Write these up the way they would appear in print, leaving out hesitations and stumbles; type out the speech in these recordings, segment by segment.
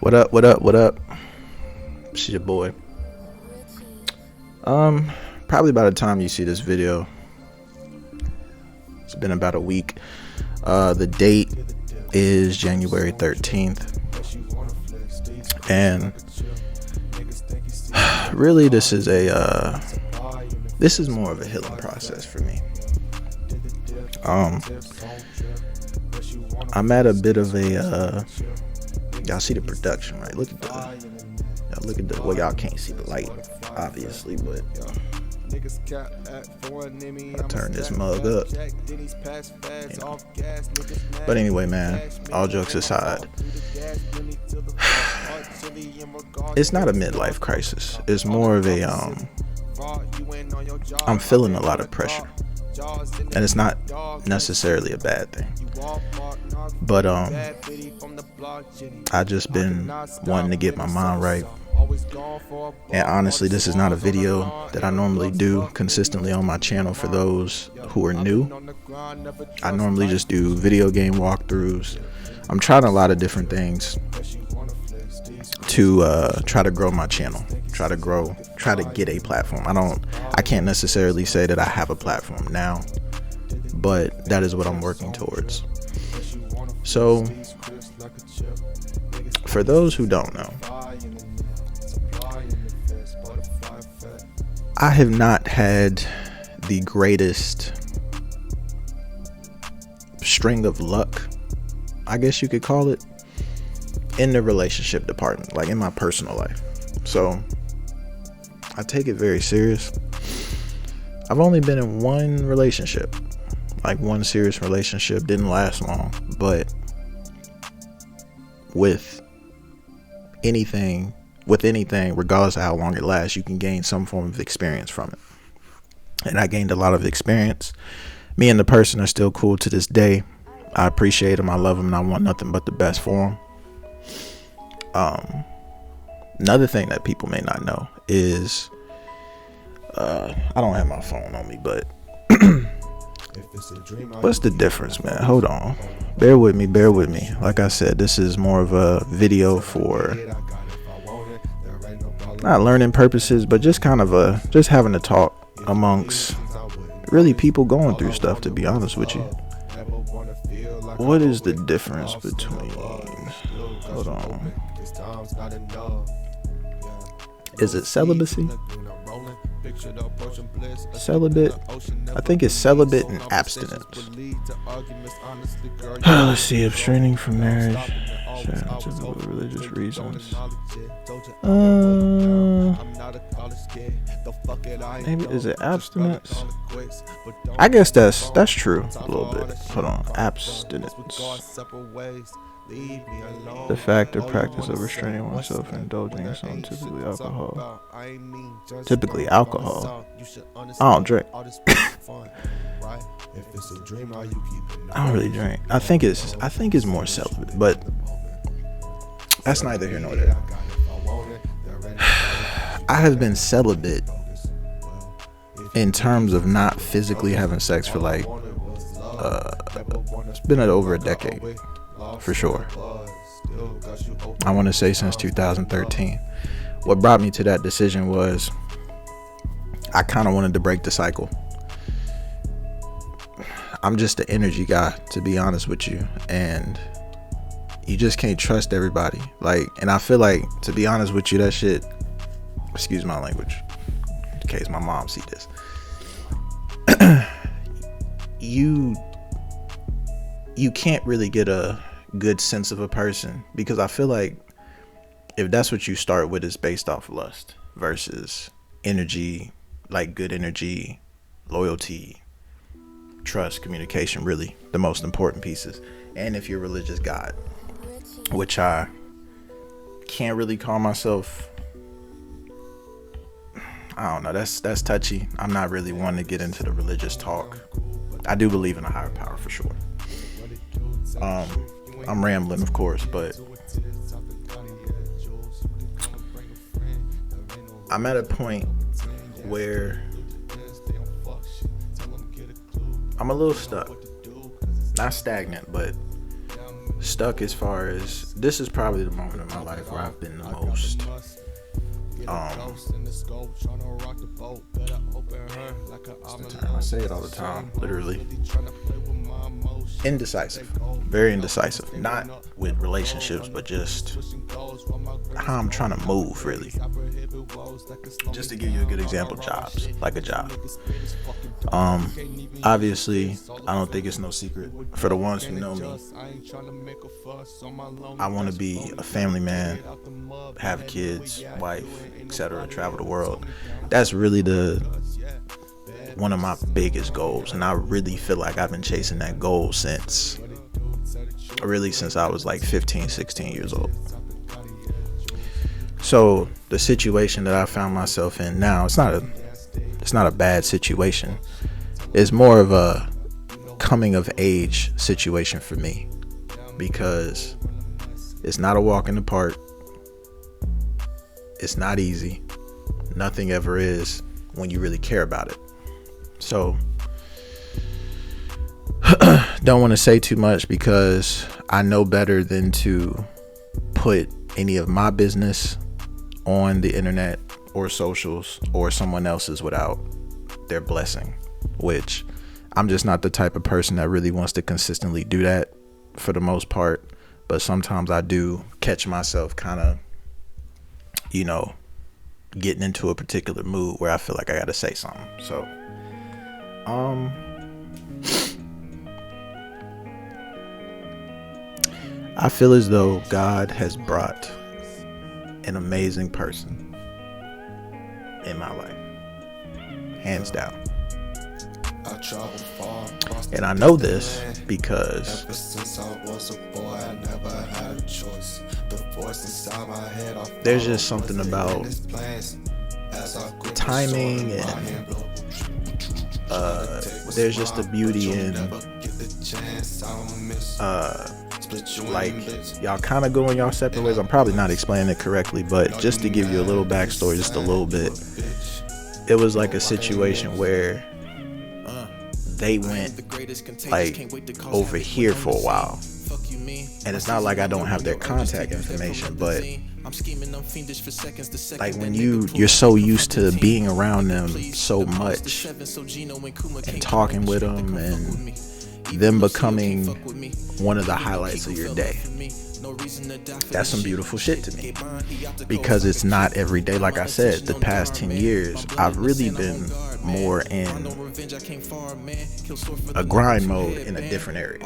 What up? What up? What up? It's your boy. Probably by the time you see this video, it's been about a week. The date is January 13th, and really, this is more of a healing process for me. I'm at a bit of a y'all see the production, right? Look at the well, y'all can't see the light, obviously, but I turn this mug up. But anyway, man, all jokes aside, it's not a midlife crisis. It's more of a I'm feeling a lot of pressure, and it's not necessarily a bad thing. But I just been wanting to get my mind right. And honestly, this is not a video that I normally do consistently on my channel for those who are new. I normally just do video game walkthroughs. I'm trying a lot of different things to try to grow my channel, try to get a platform. I can't necessarily say that I have a platform now, but that is what I'm working towards. So for those who don't know, I have not had the greatest string of luck, I guess you could call it, in the relationship department, like in my personal life. So I take it very serious. I've only been in one relationship, like one serious relationship. Didn't last long, but with anything, regardless of how long it lasts, you can gain some form of experience from it. And I gained a lot of experience. Me and the person are still cool to this day. I appreciate him, I love him, and I want nothing but the best for him. Another thing that people may not know is I don't have my phone on me, but what's the difference, man? Hold on, bear with me. Like I said, this is more of a video for not learning purposes, but just kind of just having a talk amongst really people going through stuff, to be honest with you. What is the difference between, hold on, is it celibacy? Celibate? I think it's celibate and abstinence. Let's see, abstaining from marriage, religious reasons. Maybe, is it abstinence? I guess that's true a little bit. Hold on, abstinence. The fact or practice of restraining oneself and indulging in something, typically alcohol. I don't drink. I don't really drink. I think it's more celibate, but that's neither here nor there. I have been celibate in terms of not physically having sex for like it's been over a decade, for sure. I want to say since 2013. What brought me to that decision was I kind of wanted to break the cycle. I'm just the energy guy, to be honest with you, and you just can't trust everybody. Like, and I feel like, to be honest with you, that shit, excuse my language, in case my mom see this, you can't really get a good sense of a person, because I feel like if that's what you start with, is based off lust versus energy, like good energy, loyalty, trust, communication, really the most important pieces. And if you're a religious God, which I can't really call myself, I don't know, that's touchy. I'm not really one to get into the religious talk. I do believe in a higher power, for sure. I'm rambling, of course, but I'm at a point where I'm a little stuck. Not stagnant, but stuck as far as this is probably the moment in my life where I've been the most what's the term? I say it all the time, literally. Indecisive. Very indecisive. Not with relationships, but just how I'm trying to move, really. Just to give you a good example, jobs. Like a job. Obviously, I don't think it's no secret. For the ones who know me, I want to be a family man, have kids, wife, etc., travel the world. That's really one of my biggest goals, and I really feel like I've been chasing that goal since I was like 15, 16 years old. So the situation that I found myself in now, it's not a bad situation. It's more of a coming of age situation for me, because it's not a walk in the park. It's not easy. Nothing ever is when you really care about it. So don't want to say too much, because I know better than to put any of my business on the internet or socials or someone else's without their blessing, which I'm just not the type of person that really wants to consistently do that for the most part. But sometimes I do catch myself kind of, getting into a particular mood where I feel like I got to say something. So I feel as though God has brought an amazing person in my life, hands down. And I know this because there's just something about timing, and there's just a beauty in like y'all kind of going y'all separate ways. I'm probably not explaining it correctly, but just to give you a little backstory, just a little bit, it was like a situation where they went like over here for a while, and it's not like I don't have their contact information, but like when you're so used to being around them so much and talking with them and them becoming one of the highlights of your day, that's some beautiful shit to me, because it's not every day. Like I said, the past 10 years I've really been more in a grind mode in a different area.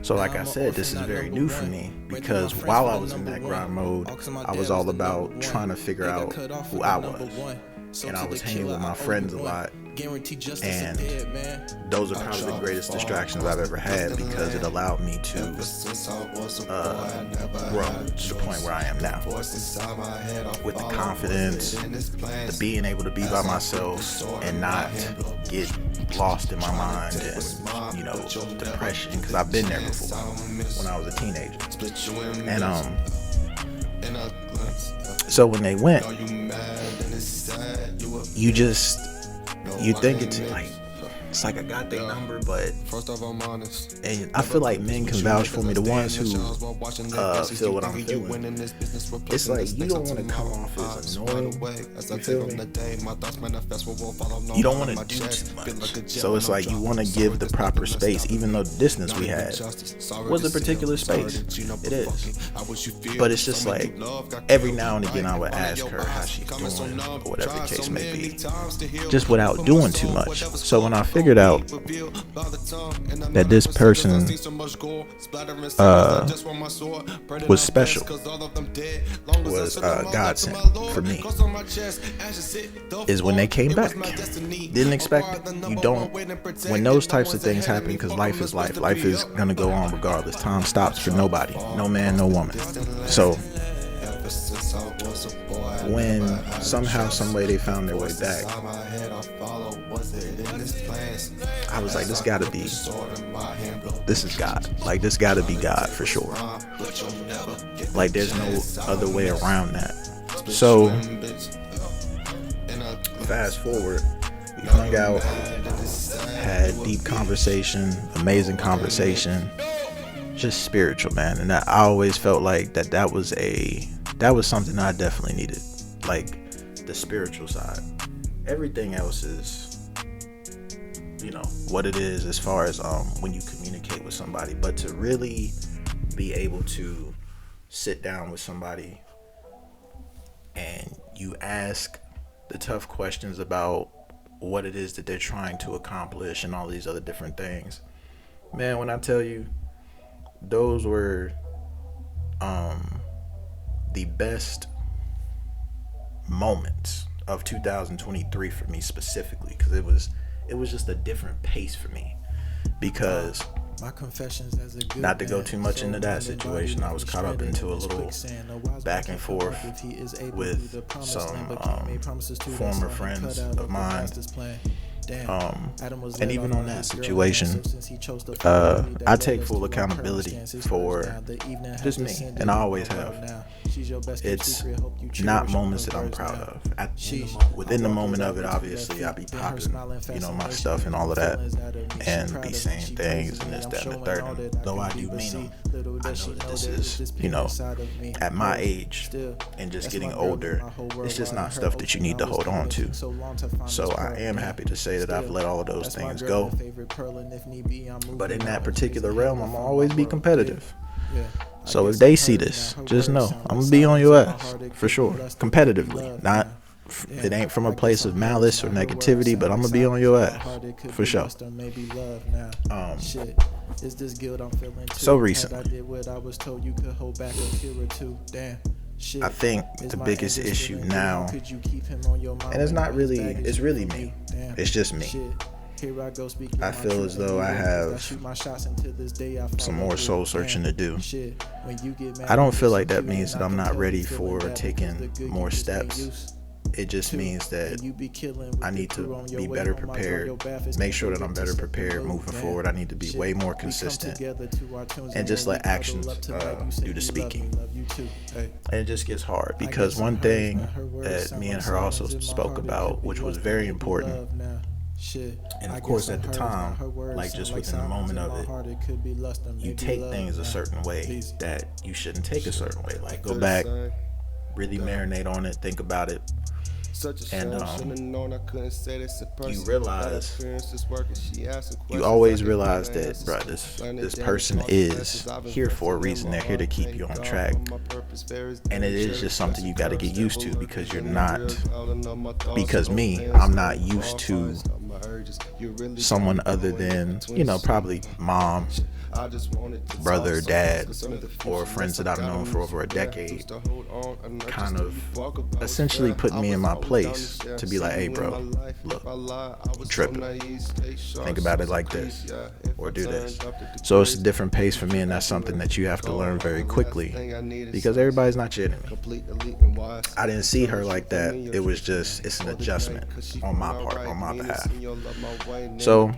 So like I said, this is very new for me, because while I was in that grind mode, I was all about trying to figure out who I was, and I was hanging with my friends a lot, and those are probably the greatest distractions I've ever had, because it allowed me to grow to the point where I am now, with the confidence, the being able to be by myself and not get lost in my mind and depression, because I've been there before when I was a teenager. And so when they went, you think it's like I got their number, but and I feel like men can vouch for me, the ones who feel what I'm feeling. It's like you don't want to come off as annoying, you feel me? You don't want to do too much, so it's like you want to give the proper space, even though the distance we had was a particular space. It is, but it's just like every now and again I would ask her how she's doing, or whatever the case may be, just without doing too much. So when I figured out that this person was special, was God sent for me, is when they came back. Didn't expect it. You don't, when those types of things happen, because life is life. Life is gonna go on regardless. Time stops for nobody. No man, no woman. So when somehow, some way they found their way back, I was like, this is God. Like, this gotta be God for sure. Like, there's no other way around that. So fast forward, we hung out, had deep conversation, amazing conversation, just spiritual, man. And I always felt like that was something I definitely needed, like the spiritual side. Everything else is, what it is as far as when you communicate with somebody, but to really be able to sit down with somebody and you ask the tough questions about what it is that they're trying to accomplish and all these other different things. Man, when I tell you, those were the best moments of 2023 for me specifically, because it was just a different pace for me. Because my confessions as a good not to go man, too much so into that situation, I was caught up into a little back and forth with some former friends of mine. And even on that situation, I take full accountability for just me, and I always have. It's not moments that I'm proud of. Within the moment of it, obviously, I be popping, my stuff and all of that, and be saying things and this, that, and the third. And though I do mean them, I know that this is, at my age and just getting older, it's just not stuff that you need to hold on to. So I am happy to say that I've let all of those things go. But in that particular realm, I'm always be competitive. So if they see this, just know I'm gonna be on your ass for sure, competitively. Not, it ain't from a place of malice or negativity, but I'm gonna be on your ass for sure. So recently, I think the biggest issue now, and it's not really, it's really me. It's just me. I feel as though I have some more soul searching to do. I don't feel like that means that I'm not ready for taking more steps. It just means that I need to be better prepared, make sure that I'm better prepared moving forward. I need to be way more consistent and just let actions do the speaking. And it just gets hard, because one thing that me and her also spoke about, which was very important, and of course at the time, like just within the moment of it, you take things a certain way that you shouldn't take a certain way. Like, go back, really marinate on it, think about it, and you always realize that, bro, this person is here for a reason. They're here to keep you on track, and it is just something you got to get used to, because I'm not used to someone other than, probably mom, brother, dad, or friends that I've known for over a decade, kind of essentially putting me in my place to be like, hey bro, look, you tripping, think about it like this, or do this. So it's a different pace for me, and that's something that you have to learn very quickly, because everybody's not your enemy. I didn't see her like that. It was just, it's an adjustment on my part, on my behalf. So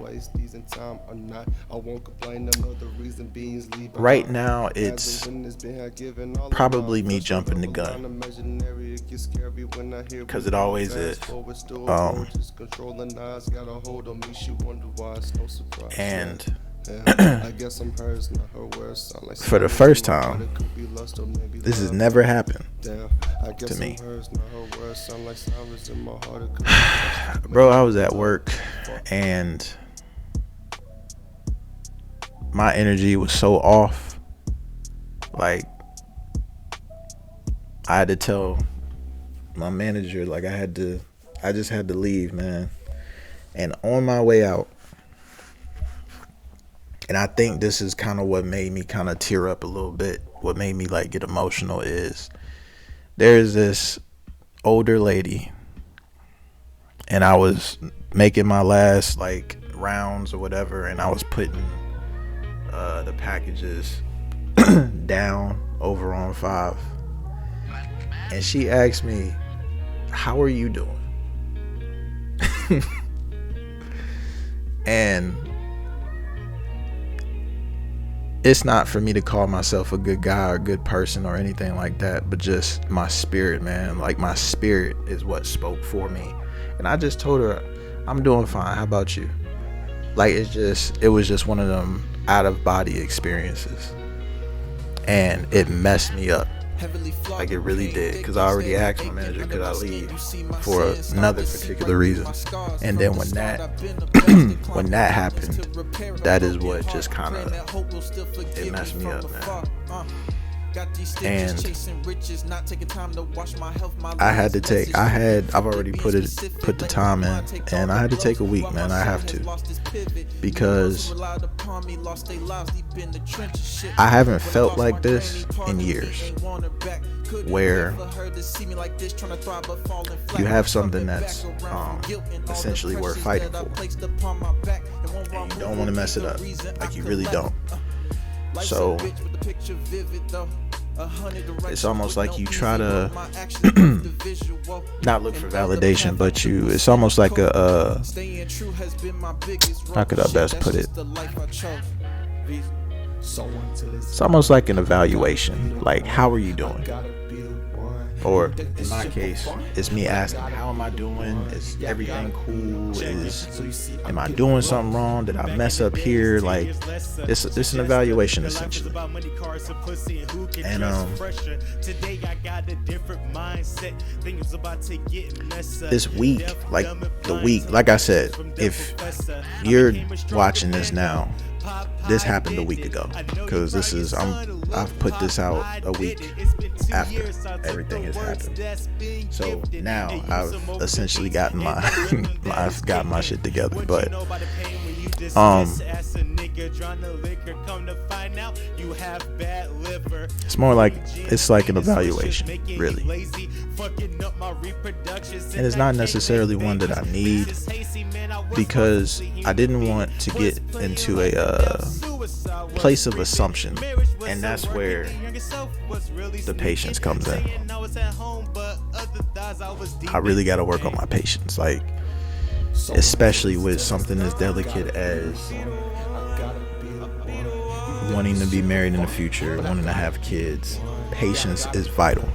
right now it's probably me jumping the gun, because it always is. And for the first time, this has never happened to me. Bro, I was at work and my energy was so off. Like, I had to tell my manager, like, I just had to leave, man. And on my way out, and I think this is kind of what made me kind of tear up a little bit, what made me like get emotional, is there's this older lady, and I was making my last like rounds or whatever, and I was putting the packages down over on 5, and she asked me, how are you doing? And it's not for me to call myself a good guy or a good person or anything like that, but just my spirit, man. Like, my spirit is what spoke for me. And I just told her, I'm doing fine. How about you? Like it was just one of them out of body experiences, and it messed me up. Like it really did, because I already asked my manager could I leave for another particular reason, and then when that when that happened, that is what just kind of it messed me up, man. And I've already put the time in, and I had to take a week, man. I have to, because I haven't felt like this in years, where you have something that's essentially worth fighting for, and you don't want to mess it up. Like, you really don't. So it's almost like you try to not look for validation, but it's almost like how could I best put it? It's almost like an evaluation. Like, how are you doing? Or in my case, it's me asking, how am I doing? Is everything cool? Am I doing something wrong? Did I mess up here? Like, it's an evaluation, essentially. And this week, like I said, if you're watching this now, this happened a week ago, because I've put this out a week after everything has happened. So now I've essentially gotten I've gotten my shit together. But it's more like, it's like an evaluation, really. And it's not necessarily one that I need, because I didn't want to get into a place of assumption, and that's where the patience comes in. I really got to work on my patience, like, especially with something as delicate as wanting to be married in the future, wanting to have kids. Patience is vital.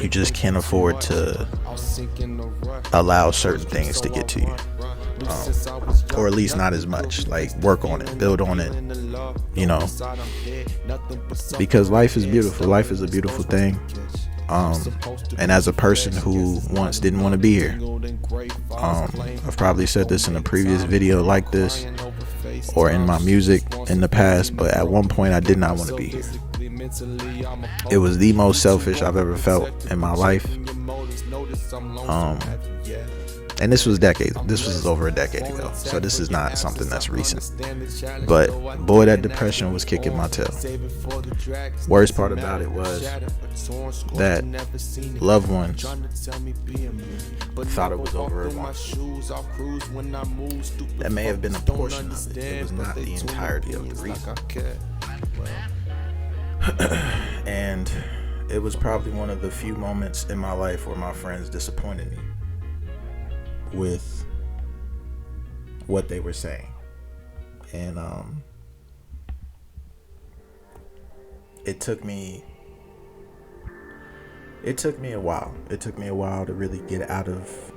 You just can't afford to allow certain things to get to you, or at least not as much. Like, work on it, build on it, because life is beautiful. Life is a beautiful thing. And as a person who once didn't want to be here, I've probably said this in a previous video like this, or in my music in the past, but at one point I did not want to be here. It was the most selfish I've ever felt in my life. And this was over a decade ago, so this is not something that's recent. But boy, that depression was kicking my tail. Worst part about it was that loved ones thought it was over at once. That may have been a portion of it. It was not the entirety of the reason. And it was probably one of the few moments in my life where my friends disappointed me with what they were saying. And it took me a while. It took me a while to really get out of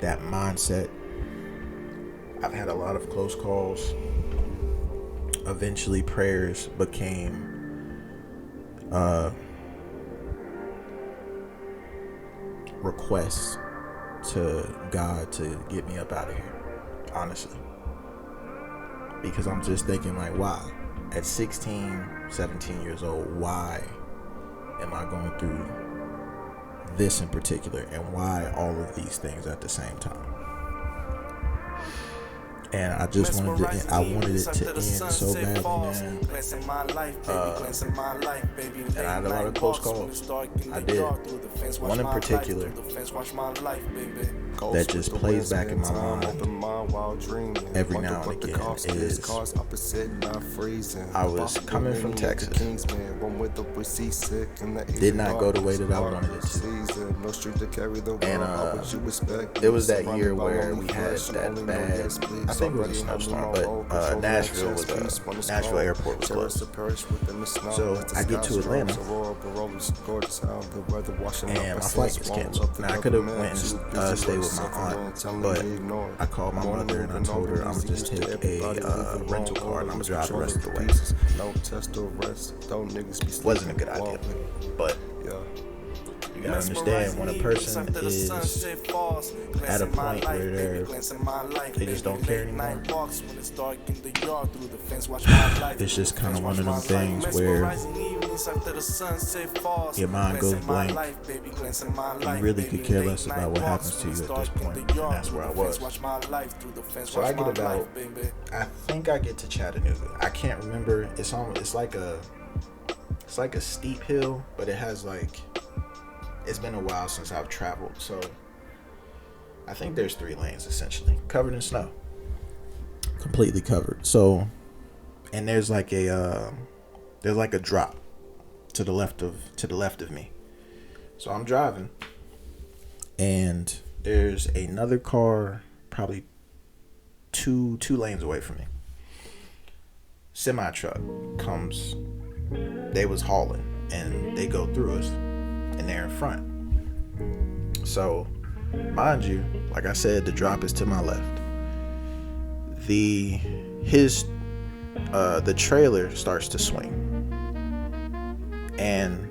that mindset. I've had a lot of close calls. Eventually prayers became requests to God to get me up out of here, honestly. Because I'm just thinking, like, why? At 16, 17 years old, why am I going through this in particular, and why all of these things at the same time? And I just wanted it to end so badly, man. And I had a lot of close calls. I did. One in particular that just plays back in my mind every now and again is, I was coming from Texas. Did not go the way that I wanted it to. And there was that year where we had that bad, I think it was a snowstorm, but Nashville airport was closed. So I get to Atlanta, and my flight was canceled. Now I could have went and stayed with my aunt, but I called my mother and I told her I'm gonna just take a rental car and I'm gonna drive the rest of the way. Wasn't a good idea, but you gotta understand, when a person is at a point where they just don't care anymore, it's just kind of one of them things where your mind goes blank. You really could care less about what happens to you at this point, and that's where I was. So I think I get to Chattanooga. I can't remember. It's like a steep hill, but it has it's been a while since I've traveled, so I think there's 3 lanes essentially, covered in snow, completely covered. So, and there's like a drop to the left of me. So I'm driving, and there's another car probably two lanes away from me. Semi truck comes. They was hauling, and they go through us, and they're in front. So, mind you, like I said, the drop is to my left. The trailer starts to swing, and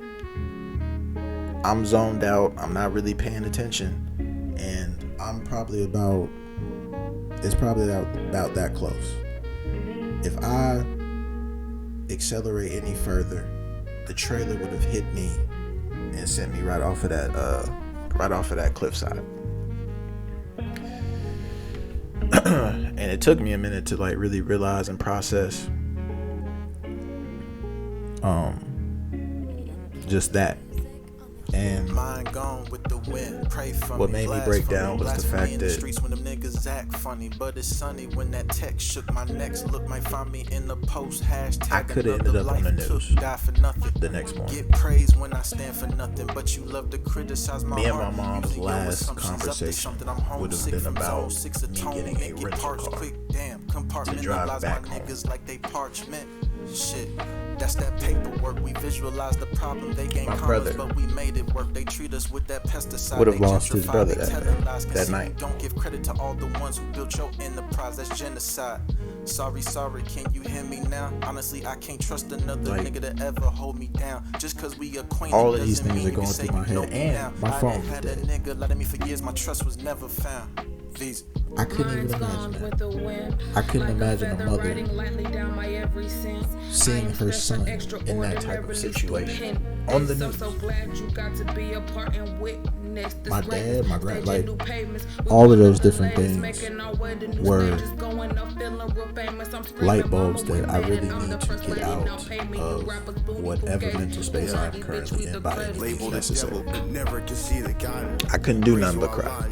I'm zoned out. I'm not really paying attention, and it's probably about that close. If I accelerate any further, the trailer would have hit me and sent me right off of that cliffside. And it took me a minute to really realize and process just that. And what made me break down was the fact that I could have ended up on the news the next morning. Me and my mom's last conversation would have been about me getting a rental car to drive back home. Shit, that's that paperwork. We visualize the problem. They gain commas, but we made it work. They treat us with that pesticide. Would have lost his brother that night. Don't give credit to all the ones who built your enterprise. That's genocide. Sorry, can you hear me now? Honestly, I can't trust another nigga to ever hold me down. Just cause we acquainted. All of these things are going through my head, and my phone is dead. Nigga letting me for years, my trust was never found. I couldn't even imagine that. I couldn't imagine a mother seeing her son in that type of situation on the news. My dad, my grand, all of those different things were light bulbs that I really need to get out of whatever mental space I'm currently in by any means necessary. I couldn't do nothing but cry.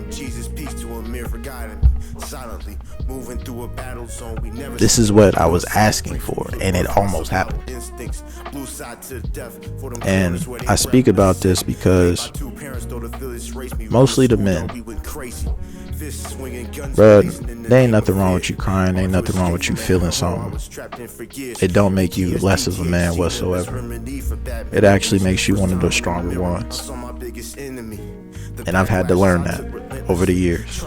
This is what I was asking for, and it almost happened. And I speak about this because mostly the men, bruh, there ain't nothing wrong with you crying, ain't nothing wrong with you feeling something. It don't make you less of a man whatsoever. It actually makes you one of the stronger ones. And I've had to learn that over the years.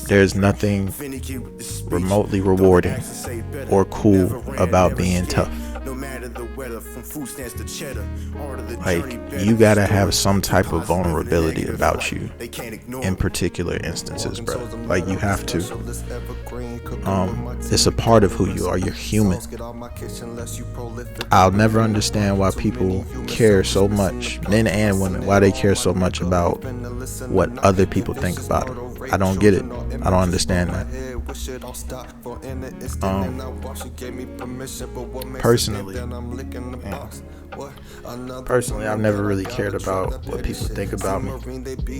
There's nothing remotely rewarding or cool about being tough. You gotta have some type of vulnerability about you in particular instances, bro. You have to. It's a part of who you are. You're human. I'll never understand why people care so much, men and women, why they care so much about what other people think about it. I don't get it. I don't understand that. Personally, I've never really cared about what people think about me,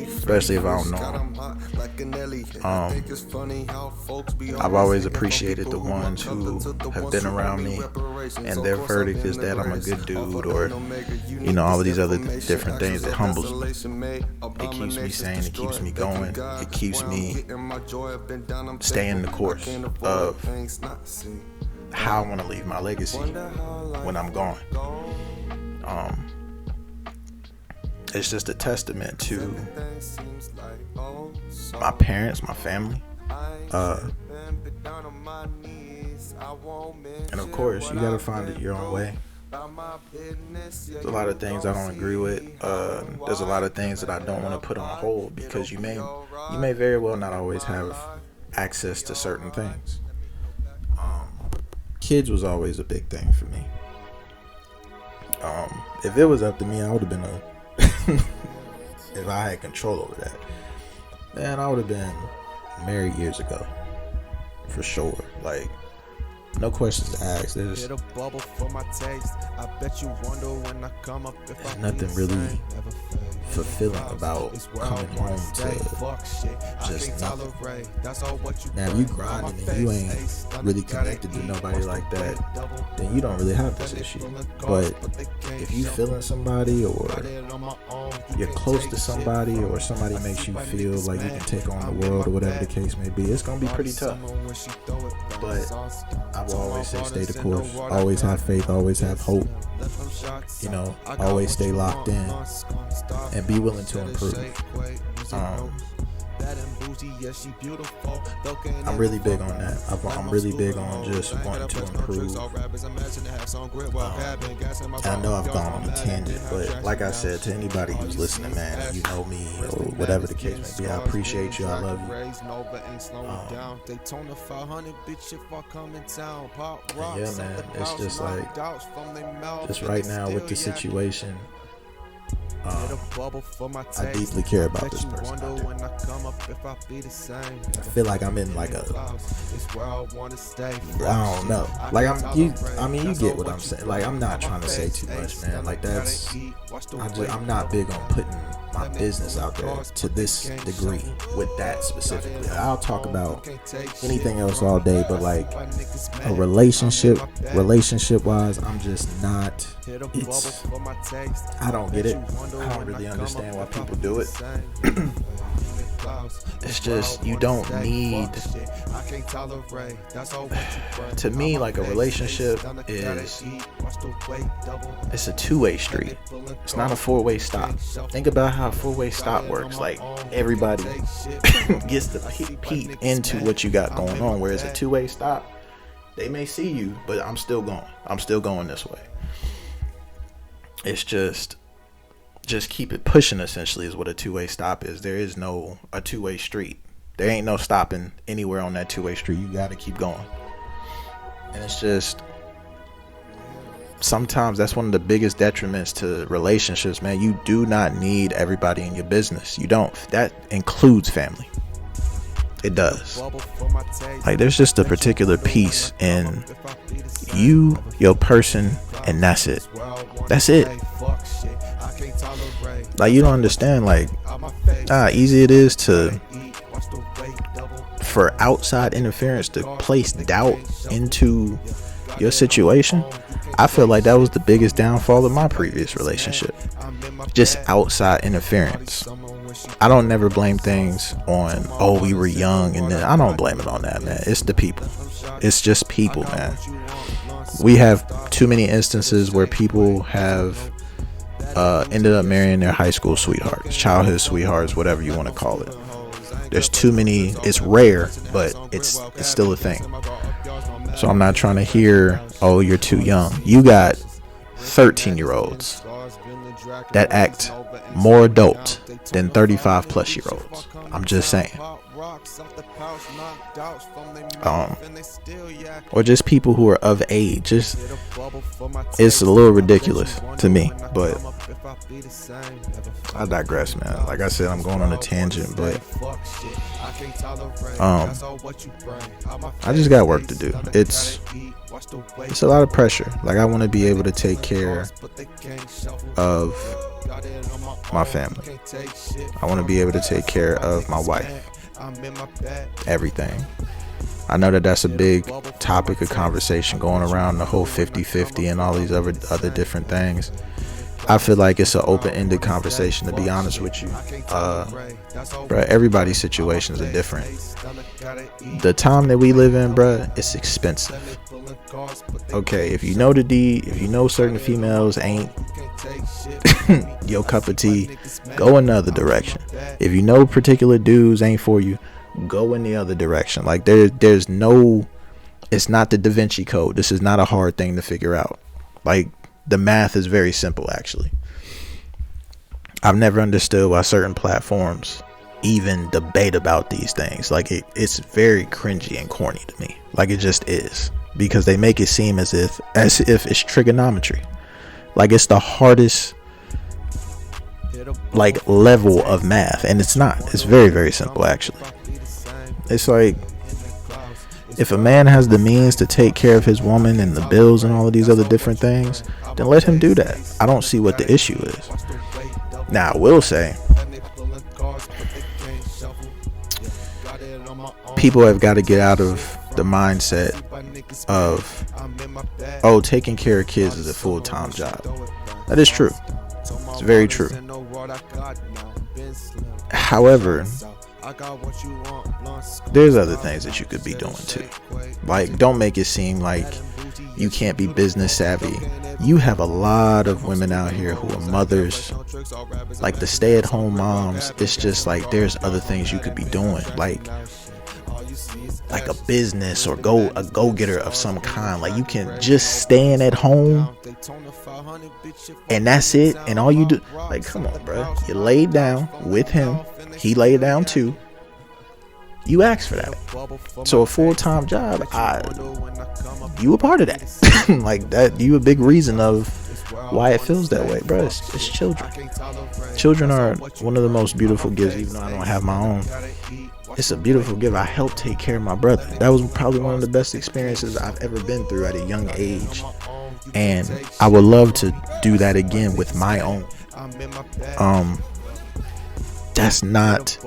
especially if I don't know them. I've always appreciated the ones who have been around me, and their verdict is that I'm a good dude, or all of these other different things. It humbles me. It keeps me sane. It keeps me going. It keeps me staying the course of how I want to leave my legacy when I'm gone. it's just a testament to my parents, my family, and of course, you gotta find it your own way. There's a lot of things I don't agree with. There's a lot of things that I don't want to put on hold because you may very well not always have access to certain things. Kids was always a big thing for me. If it was up to me, I would have been if I had control over that, man, I would have been married years ago, for sure. Like, no questions asked. There's nothing really fulfilling about coming home to just nothing. Now, if you grinding and you ain't really connected to nobody like that, then you don't really have this issue. But if you feeling somebody, or you're close to somebody, or somebody makes you feel like you can take on the world, or whatever the case may be, it's gonna be pretty tough. But I will always say stay the course. Always have faith. Always have hope. You know, always stay locked in and be willing to improve. I'm really big on that. I'm really big on just wanting to improve. I know I've gone on a tangent, but like I said, to anybody who's listening, man, you know me or whatever the case may be, I appreciate you. I love you. Yeah, man, it's just like, just right now with the situation, I deeply care about this person out there. I feel like I'm in like a, I don't know. Like you get what I'm saying. Like, I'm not trying to say too much, man. Like, I'm not big on putting my business out there to this degree with that specifically. I'll talk about anything else all day, but like a relationship wise, I'm just not, I don't get it. I don't really understand why people do it. It's just, you don't need, to me, like, a relationship is, it's a two-way street. It's not a four-way stop. Think about how a four-way stop works. Like, everybody gets to peep into what you got going on, whereas a two-way stop, they may see you, but I'm still going this way. It's just keep it pushing, essentially, is what a two-way stop is. There is no a two-way street. There ain't no stopping anywhere on that two-way street. You got to keep going. And it's just, sometimes that's one of the biggest detriments to relationships, man. You do not need everybody in your business. You don't. That includes family. It does. Like, there's just a particular piece in you, your person, and that's it. That's it. Like, you don't understand, like, easy it is for outside interference to place doubt into your situation. I feel like that was the biggest downfall of my previous relationship. Just outside interference. I don't never blame things on, oh, we were young, and then I don't blame it on that, man. It's the people. It's just people, man. We have too many instances where people have ended up marrying their high school sweethearts, childhood sweethearts, whatever you want to call it. There's too many. It's rare, but it's still a thing. So I'm not trying to hear, oh, you're too young. You got 13-year-olds that act more adult than 35 plus year olds. I'm just saying. Or just people who are of age. It's a little ridiculous to me, but I digress, man. Like I said, I'm going on a tangent, but I just got work to do. It's a lot of pressure. Like, I want to be able to take care of my family. I want to be able to take care of my wife. Everything. I know that that's a big topic of conversation going around, the whole 50-50 and all these other different things. I feel like it's an open-ended conversation, to be honest with you. Bruh, everybody's situations are different. The time that we live in, bruh, it's expensive. Okay, if you know the deed, if you know certain females ain't your cup of tea, go another direction. If you know particular dudes ain't for you, go in the other direction. Like there's no, it's not the Da Vinci Code. This is not a hard thing to figure out. Like the math is very simple, actually. I've never understood why certain platforms even debate about these things. Like it's very cringy and corny to me. Like it just is, because they make it seem as if it's trigonometry. Like it's the hardest like level of math, and it's not. It's very, very simple, actually. It's like, if a man has the means to take care of his woman and the bills and all of these other different things, then let him do that. I don't see what the issue is. Now, I will say, people have got to get out of the mindset of, oh, taking care of kids is a full-time job. That is true. It's very true. However, there's other things that you could be doing too. Like, don't make it seem like you can't be business savvy. You have a lot of women out here who are mothers, like the stay-at-home moms. It's just like there's other things you could be doing, like a business or a go-getter of some kind. Like, you can just staying at home and that's it, and all you do, like, come on, bro. You laid down with him, he laid down too. You asked for that. So a full-time job, you a part of that. Like that, you a big reason of why it feels that way, bro. It's children. Children are one of the most beautiful gifts, even though I don't have my own. It's a beautiful gift. I helped take care of my brother. That was probably one of the best experiences I've ever been through at a young age, and I would love to do that again with my own. That's not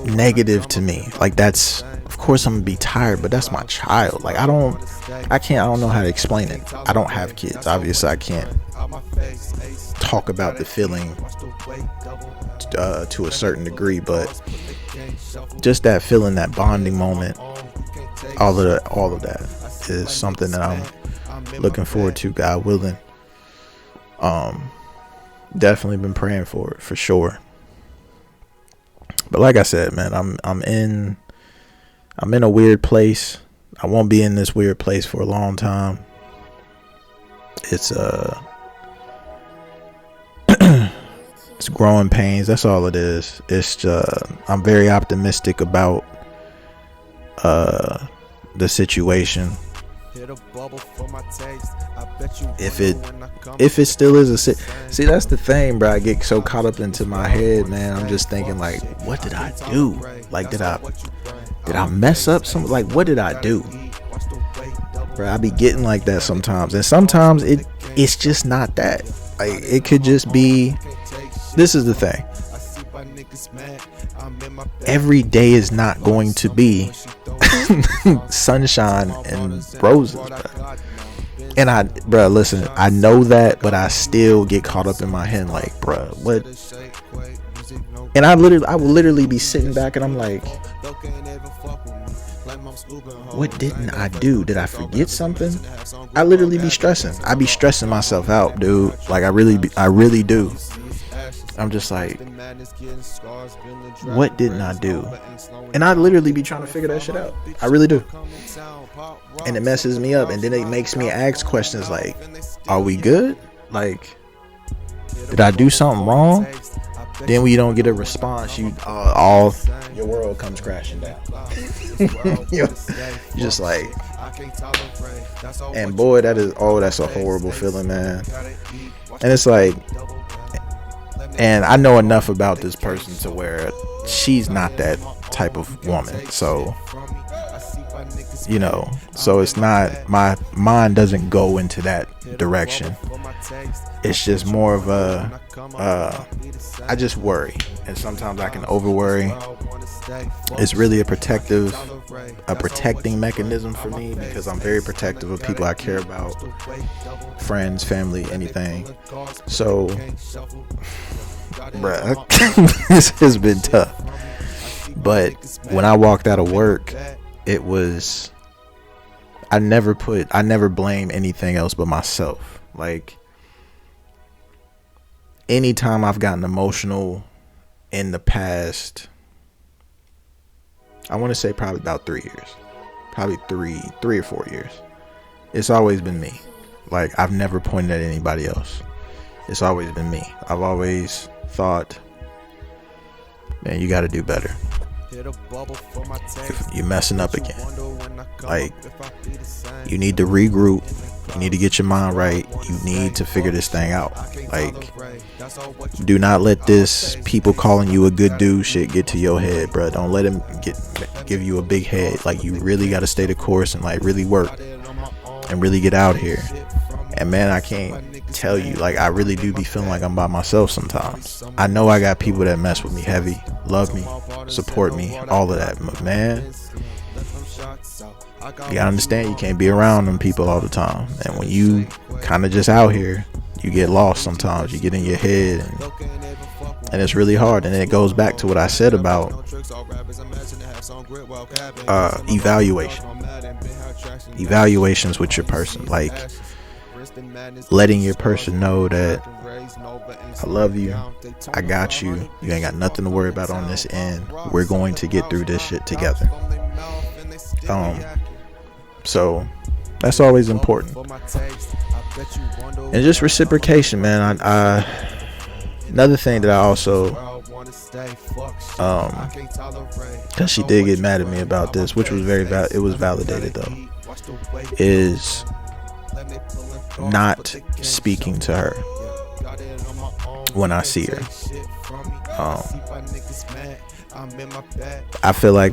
negative to me. Like, that's, of course I'm gonna be tired, but that's my child. Like, I don't know how to explain it. I don't have kids. Obviously I can't talk about the feeling to a certain degree, but just that feeling, that bonding moment, all of that is something that I'm looking forward to, God willing. Definitely been praying for it, for sure. But like I said, man, I'm in a weird place. I won't be in this weird place for a long time. It's it's growing pains. That's all it is. It's I'm very optimistic about the situation. If it still is see, that's the thing, bro. I get so caught up into my head, man. I'm just thinking, like, what did I do? Like, did I mess up some? Like, what did I do, bro? I be getting like that sometimes, and sometimes it's just not that. Like, it could just be. This is the thing. Every day is not going to be sunshine and roses, bro. And bro, listen, I know that, but I still get caught up in my head, like, bro, what? And I will literally be sitting back and I'm like, what didn't I do? Did I forget something? I literally be stressing. I be stressing myself out, dude. Like, I really do. I'm just like, what didn't I do? And I literally be trying to figure that shit out. I really do. And it messes me up, and then it makes me ask questions like, are we good? Like, did I do something wrong? Then when you don't get a response, all your world comes crashing down. You're just like, and boy, that's a horrible feeling, man. And it's like, and I know enough about this person to where she's not that type of woman. So, you know, so it's not, my mind doesn't go into that direction. It's just more of I just worry, and sometimes I can over worry. It's really a protecting mechanism for me, because I'm very protective of people I care about, friends, family, anything. So, bruh, this has been tough. But when I walked out of work, it was, I never blame anything else but myself. Like, anytime I've gotten emotional in the past, I want to say probably about 3 years, probably three or 4 years, it's always been me. Like, I've never pointed at anybody else. It's always been me. I've always thought, man, you got to do better. If you're messing up again, like, you need to regroup. You need to get your mind right. You need to figure this thing out. Like, do not let this people calling you a good dude shit get to your head, bro. Don't let him give you a big head. Like, you really got to stay the course and like really work and really get out here. And man, I can't tell you, like, I really do be feeling like I'm by myself sometimes. I know I got people that mess with me heavy, love me, support me, all of that. But man, you gotta understand, you can't be around them people all the time. And when you kind of just out here, you get lost sometimes. You get in your head, and it's really hard. And then it goes back to what I said about evaluations with your person. Like, letting your person know that I love you, I got you, you ain't got nothing to worry about on this end. We're going to get through this shit together. So that's always important. And just reciprocation, man. I another thing that I also cause she did get mad at me about this, which was it was validated though, is not speaking to her when I see her. I feel like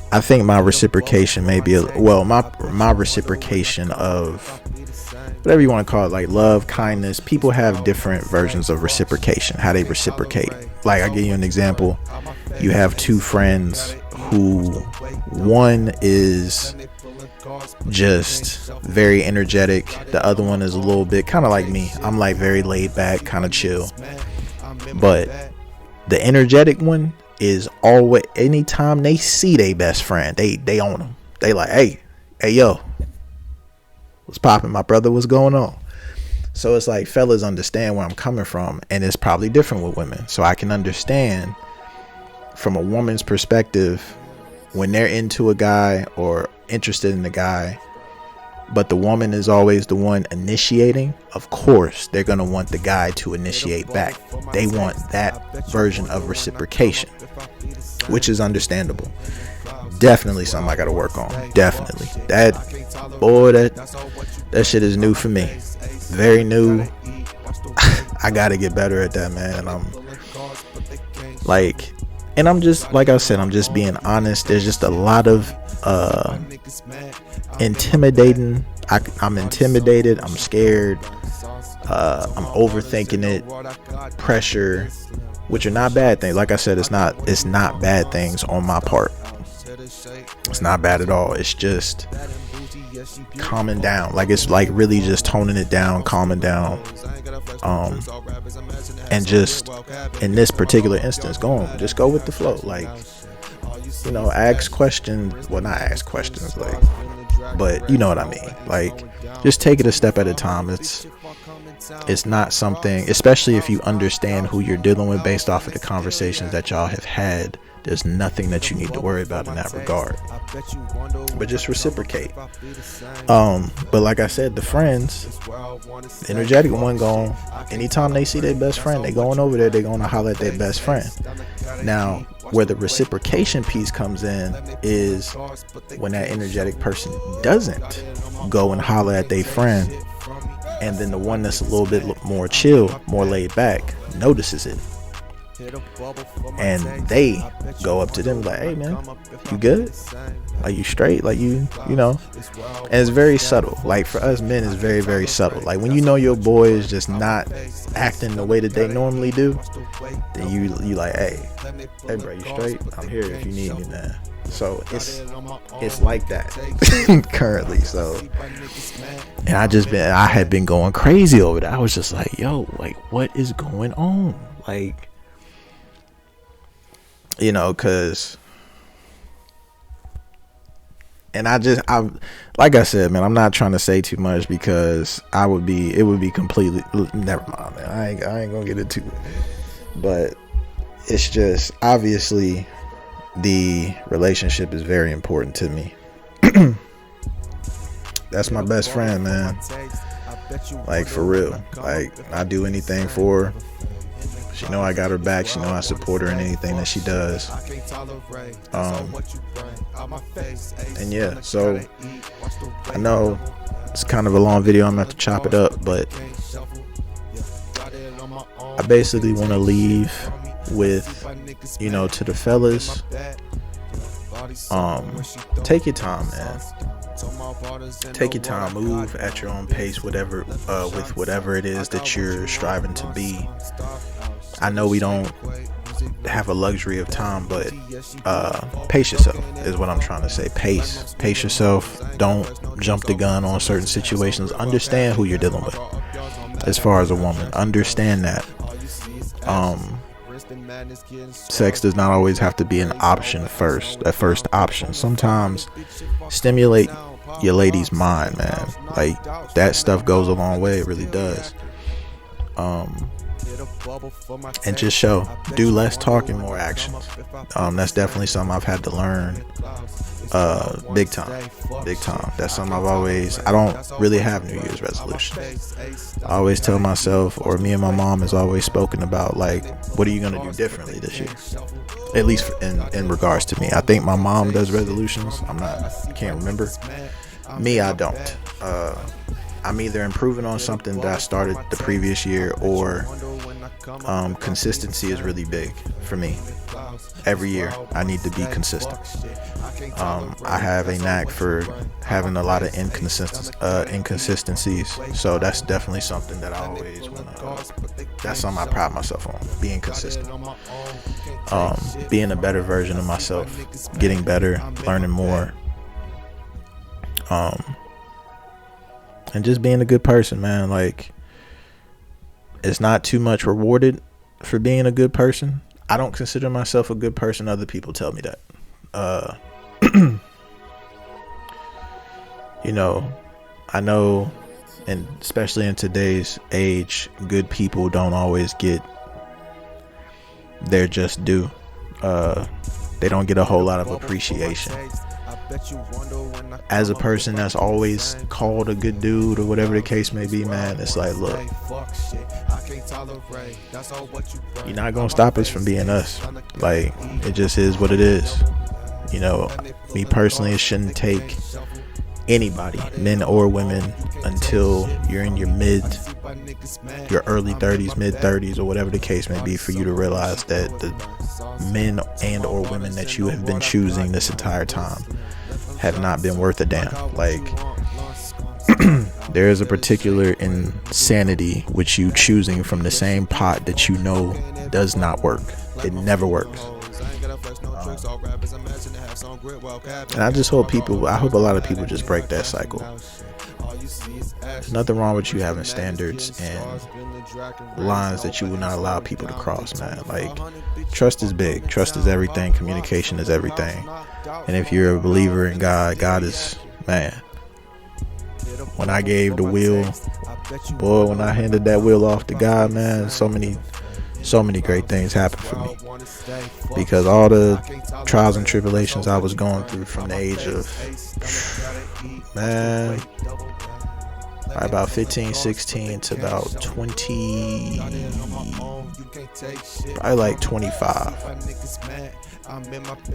I think my reciprocation may be my reciprocation of whatever you want to call it, like love, kindness. People have different versions of reciprocation, how they reciprocate. Like, I'll give you an example. You have two friends who, one is just very energetic, the other one is a little bit kind of like me. I'm like very laid back, kind of chill. But the energetic one is always, anytime they see their best friend, they own them. They like, hey yo, what's poppin', my brother, what's going on? So it's like, fellas understand where I'm coming from, and it's probably different with women. So I can understand from a woman's perspective when they're into a guy or interested in the guy, but the woman is always the one initiating. Of course they're gonna want the guy to initiate back. They want that version of reciprocation, which is understandable. Definitely something I gotta work on. Definitely. That shit is new for me. Very new. I gotta get better at that, man. And I'm just, like I said, I'm just being honest. There's just a lot of intimidating. I'm intimidated. I'm scared. I'm overthinking it. Pressure, which are not bad things. Like I said, it's not bad things on my part. It's not bad at all. It's just calming down. Like, it's like really just toning it down, calming down, and just in this particular instance, just go with the flow. Like, you know, ask questions. Well, not ask questions, like, but you know what I mean. Like, just take it a step at a time. It's not something, especially if you understand who you're dealing with based off of the conversations that y'all have had. There's nothing that you need to worry about in that regard, but just reciprocate. But like I said, the friends, the energetic one, anytime they see their best friend, they going over there, they going to holler at their best friend. Now, where the reciprocation piece comes in is when that energetic person doesn't go and holler at their friend, and then the one that's a little bit more chill, more laid back, notices it, and they go up to them like, hey man, you good? Are you straight? Like, you know. And it's very subtle. Like, for us men, it's very, very subtle. Like, when you know your boy is just not acting the way that they normally do, then you like, hey bro, you straight? I'm here if you need me, man. So it's like that currently. So, and I had been going crazy over that. I was just like, yo, like, what is going on? Like, you know, because And I like I said, man, I'm not trying to say too much because it would be completely, never mind, man. I ain't gonna get into it. But it's just, obviously, the relationship is very important to me. That's my best friend, man. Like, for real. Like, I do anything for her. She know I got her back. She know I support her in anything that she does. And yeah, so I know it's kind of a long video. I'm gonna have to chop it up, but I basically want to leave with, to the fellas, take your time, man. Take your time, move at your own pace, whatever, with whatever it is that you're striving to be. I know we don't have a luxury of time, but pace yourself is what I'm trying to say. Pace yourself. Don't jump the gun on certain situations. Understand who you're dealing with. As far as a woman, understand that sex does not always have to be an option first, a first option. Sometimes stimulate your lady's mind, man. Like, that stuff goes a long way. It really does. And just do less talking, more actions. That's definitely something I've had to learn big time. That's something I don't really have New Year's resolutions. I always tell myself, or me and my mom has always spoken about, like, what are you going to do differently this year? At least in regards to me. I think my mom does resolutions. Can't remember. Me, I don't. I'm either improving on something that I started the previous year, or consistency is really big for me. Every year I need to be consistent. I have a knack for having a lot of inconsistencies, so that's definitely something that I always want to, that's something I pride myself on, being consistent. Being a better version of myself, getting better, learning more, and just being a good person, man. Like, it's not too much rewarded for being a good person. I don't consider myself a good person. Other people tell me that. I know, and especially in today's age, good people don't always get their just due. They don't get a whole lot of appreciation. As a person that's always called a good dude, or whatever the case may be, man, it's like, look, you're not gonna stop us from being us. Like, it just is what it is. Me personally, it shouldn't take anybody, men or women, until you're in your early 30s, mid 30s, or whatever the case may be, for you to realize that the men and or women that you have been choosing this entire time have not been worth a damn. Like, there is a particular insanity with you choosing from the same pot that does not work. It never works. And I just hope a lot of people just break that cycle. There's nothing wrong with you having standards and lines that you will not allow people to cross, man. Like, trust is big. Trust is everything. Communication is everything. And if you're a believer in God, God is, man. When I gave the wheel, when I handed that wheel off to God, man, so many great things happened for me. Because all the trials and tribulations I was going through from the age of, man, about 15, 16 to about 20, probably like 25.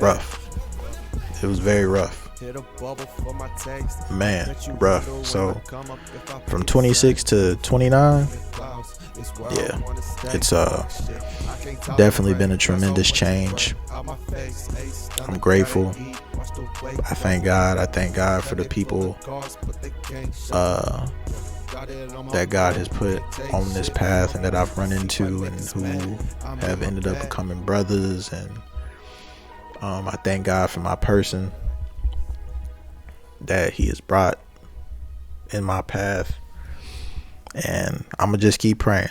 Rough. It was very rough. Man, rough. So from 26 to 29, yeah, it's definitely been a tremendous change. I'm grateful. I thank God for the people that God has put on this path and that I've run into, and who have ended up becoming brothers. And I thank God for my person that He has brought in my path. And I'm gonna just keep praying.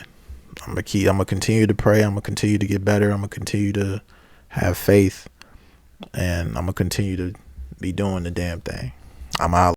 I'm gonna continue to pray. I'm gonna continue to get better. I'm gonna continue to have faith, and I'm gonna continue to be doing the damn thing. I'm out.